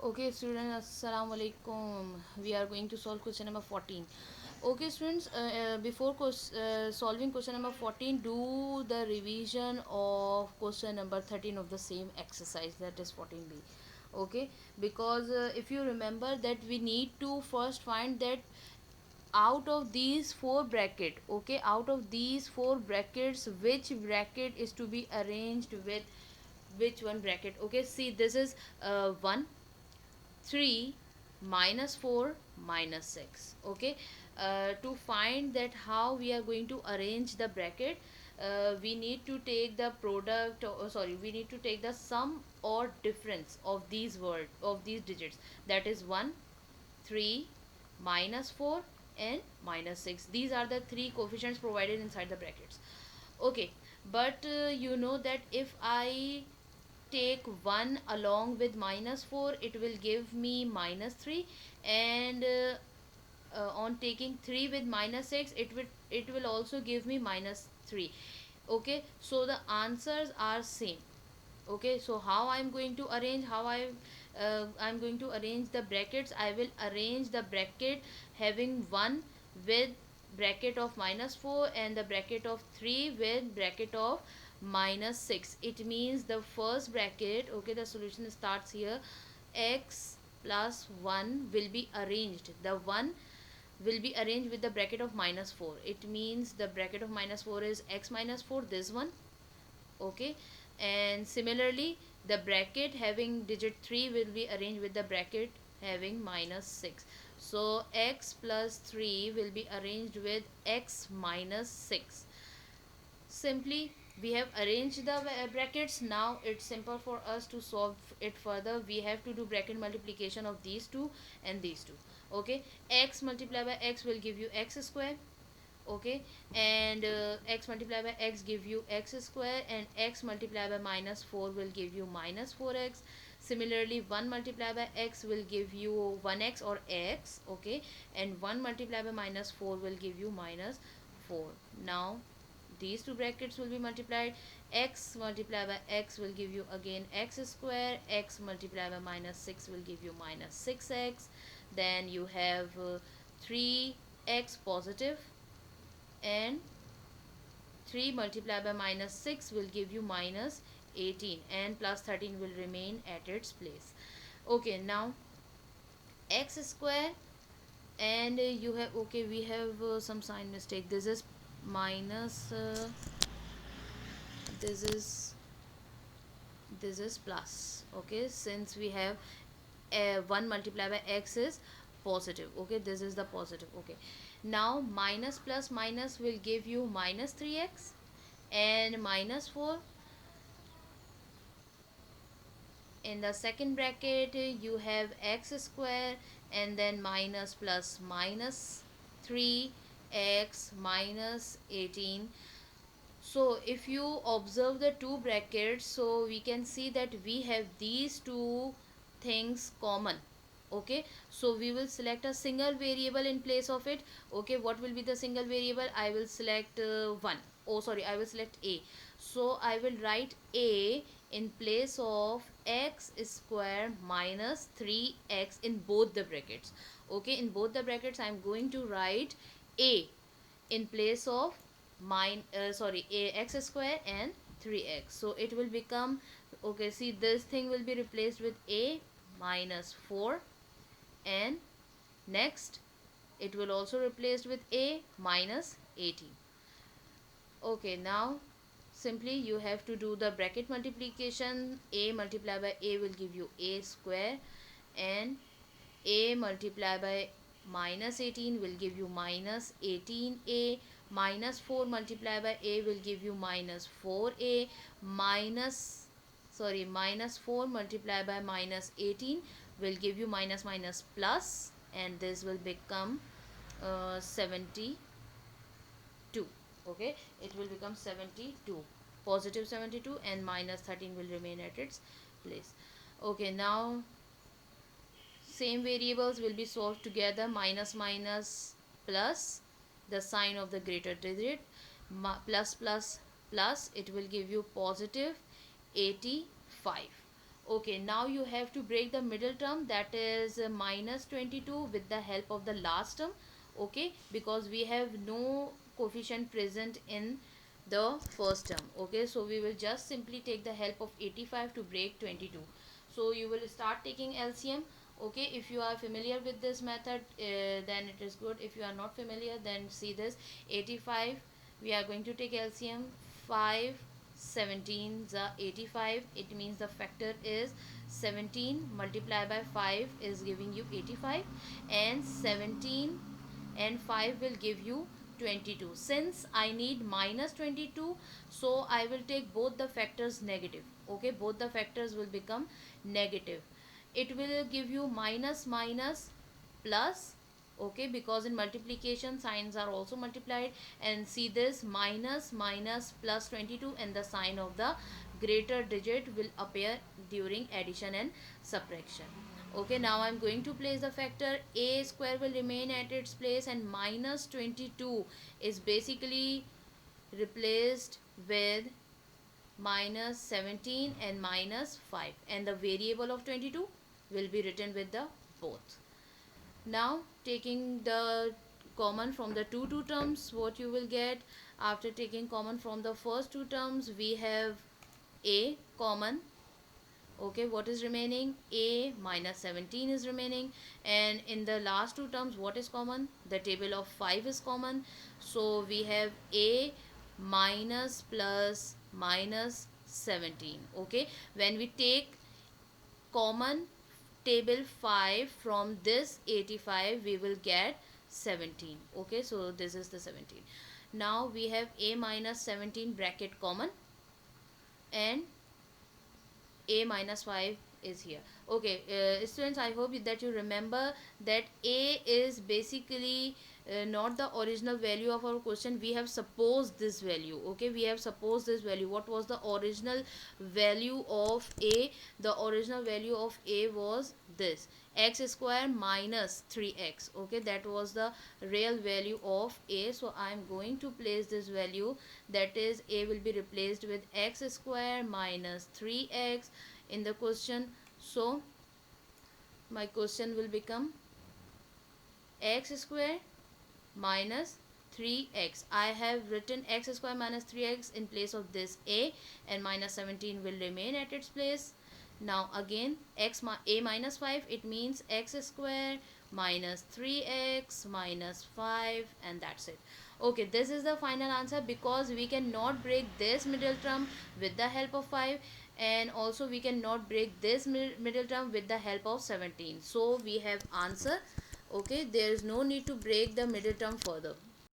Okay, students, assalamu alaikum. We are going to solve question number 14. Okay, students, before solving question number 14, do the revision of question number 13 of the same exercise, that is 14b. Okay, because if you remember that we need to first find that out of these four bracket, okay, out of these four brackets, which bracket is to be arranged with which one bracket. Okay, see, this is 1 3 minus 4 minus 6. Okay, to find that how we are going to arrange the bracket, we need to take the product, sorry, we need to take the sum or difference of these digits, that is 1 3 minus 4 and minus 6. These are the three coefficients provided inside the brackets. Okay, but you know that if I take 1 along with minus 4, it will give me minus 3, and on taking 3 with minus 6, it will also give me minus 3. Okay, so the answers are same. Okay, so how I'm going to arrange the brackets. I will arrange the bracket having 1 with bracket of minus 4 and the bracket of 3 with bracket of minus 6. It means the first bracket, okay, the solution starts here. X plus 1 will be arranged, the 1 will be arranged with the bracket of minus 4. It means the bracket of minus 4 is x minus 4, this one. Okay, and similarly the bracket having digit 3 will be arranged with the bracket having minus 6. So x plus 3 will be arranged with x minus 6. Simply we have arranged the brackets. Now it's simple for us to solve it further. We have to do bracket multiplication of these two and these two. Okay, x multiplied by x will give you x square. Okay, and x multiplied by x give you x square, and x multiplied by minus 4 will give you minus 4x. Similarly 1 multiplied by x will give you 1x or x. Okay, and 1 multiplied by minus 4 will give you minus 4. Now these two brackets will be multiplied. X multiplied by x will give you again x square. X multiplied by minus 6 will give you minus 6x. Then you have 3x positive, and 3 multiplied by minus 6 will give you minus 18, and plus 13 will remain at its place. Okay, now x square, and you have, okay, we have some sign mistake. This is minus, this is plus. Okay, since we have 1 multiplied by x is positive. Okay, this is the positive. Okay, now minus plus minus will give you minus 3x, and minus 4. In the second bracket you have x square, and then minus plus minus 3x minus 18. So if you observe the two brackets, so we can see that we have these two things common. Okay, so we will select a single variable in place of it. Okay, what will be the single variable? I will select 1. Oh sorry, I will select a. So I will write a in place of x square minus 3x in both the brackets. Okay, in both the brackets I am going to write a in place of a x square and 3x. So it will become, okay, see, this thing will be replaced with a minus 4, and next it will also replaced with a minus 18. Okay, now simply you have to do the bracket multiplication. A multiplied by a will give you a square, and a multiplied by minus 18 will give you minus 18a. Minus 4 multiplied by a will give you minus 4a. Minus 4 multiplied by minus 18 will give you minus minus plus, and this will become 72. Okay, it will become 72, positive 72, and minus 13 will remain at its place. Okay, now same variables will be solved together. Minus minus plus, the sign of the greater digit, plus plus plus, it will give you positive 85. Okay, now you have to break the middle term, that is minus 22, with the help of the last term. Okay, because we have no coefficient present in the first term. Okay, so we will just simply take the help of 85 to break 22. So you will start taking LCM. Okay, if you are familiar with this method, then it is good. If you are not familiar, then see this. 85, we are going to take LCM. 5 17 the 85, it means the factor is 17 multiplied by 5 is giving you 85, and 17 and 5 will give you 22. Since I need minus 22, so I will take both the factors negative. Okay, both the factors will become negative. It will give you minus minus plus. Okay, because in multiplication signs are also multiplied, and see this minus minus plus 22, and the sign of the greater digit will appear during addition and subtraction. Okay, now I'm going to place the factor. A square will remain at its place, and minus 22 is basically replaced with minus 17 and minus 5, and the variable of 22 will be written with the both. Now taking the common from the two terms, what you will get after taking common from the first two terms, we have a common. Okay, what is remaining? A minus 17 is remaining, and in the last two terms, what is common? The table of 5 is common. So we have a minus plus minus 17. Okay, when we take common table 5 from this 85, we will get 17. Okay, so this is the 17. Now we have a minus 17 bracket common, and a minus 5 is here. Okay, students, I hope that you remember that a is basically not the original value of our question. We have supposed this value. Okay, we have supposed this value. What was the original value of a? The original value of a was this, x square minus 3x. Okay, that was the real value of a. So I am going to place this value, that is a will be replaced with x square minus 3x in the question. So my question will become x square minus 3x. I have written x square minus 3x in place of this a, and minus 17 will remain at its place. Now again a minus 5, it means x square minus 3x minus 5, and that's it. Okay, this is the final answer, because we cannot break this middle term with the help of 5, and also we cannot break this middle term with the help of 17. So we have answer. Okay, there is no need to break the middle term further.